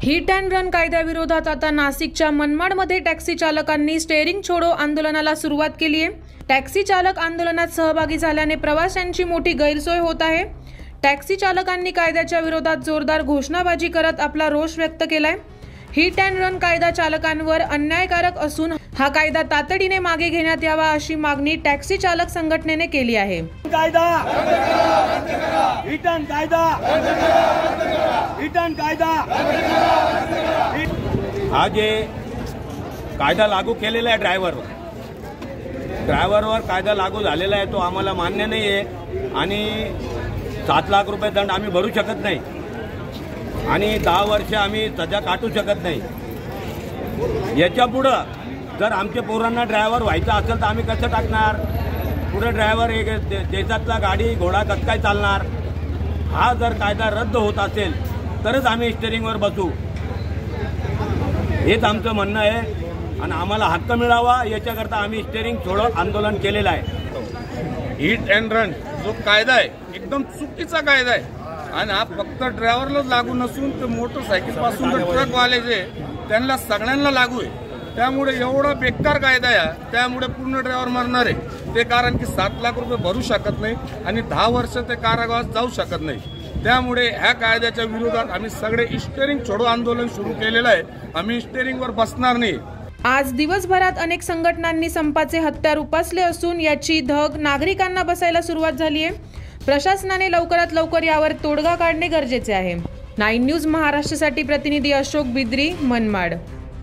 Hit and run कायद्याविरोधात आता नाशिकच्या मनमाडमध्ये टॅक्सी चालकांनी स्टेअरिंग छोडो आंदोलनाला सुरुवात केली आहे। टॅक्सी चालक आंदोलनात सहभागी झाल्याने प्रवाशांची मोठी गैरसोय होत आहे। टॅक्सी चालकांनी कायद्याच्या विरोधात जोरदार घोषणाबाजी करत आपला रोष व्यक्त केलाय। हिट अँड रन कायदा चालकांवर अन्यायकारक असून हा कायदा तातडीने मागे घेण्यात यावा अशी मागणी टॅक्सी चालक संघटनेने केली आहे। हा जे कायदा लागू केलेला आहे ड्रायव्हरवर कायदा लागू झालेला आहे तो आम्हाला मान्य नाही आहे आणि 7 लाख रुपये दंड आम्ही भरू शकत नाही आणि 10 वर्ष आम्ही सजा काटू शकत नाही। याच्या पुढं जर आमच्या पोरांना ड्रायव्हर व्हायचं असेल तर आम्ही कसं टाकणार? पुढे ड्रायव्हर एक देशातला गाडी घोडा कसं काय चालणार? हा जर कायदा रद्द होत असेल तरच आम्ही स्टेअरिंगवर बसू, हेच आमचं म्हणणं आहे आणि आम्हाला हक्क मिळावा याच्याकरता आम्ही स्टेअरिंग छोडो आंदोलन केलेलं आहे। हिट अँड रन जो कायदा आहे एकदम चुकीचा कायदा आहे आणि हा फक्त ड्रायव्हरलाच लागू नसून ते मोटरसायकल पासून तर ट्रकवाले जे त्यांना सगळ्यांना लागू आहे। त्यामुळे एवढा बेकार कायदा आहे, त्यामुळे पूर्ण ड्रायव्हर मरणार आहे ते, कारण की 7 लाख रुपये भरू शकत नाही आणि 10 वर्ष ते कारागृहात जाऊ शकत नाही। त्यामुळे ह्या कायद्याच्या विरोधात आम्ही सगळे स्टेअरिंग छोडो आंदोलन सुरू केलेलं आहे। आम्ही स्टेअरिंगवर बसणार नाही। आज दिवसभरात अनेक संघटनांनी संपाचे हत्यार उपासले असून याची धग नागरिकांना बसायला सुरुवात झाली आहे। प्रशासनाने लवकरात लवकर यावर तोडगा काढणे गरजेचे आहे। 9 न्यूज महाराष्ट्रासाठी प्रतिनिधी अशोक बिद्री, मनमाड।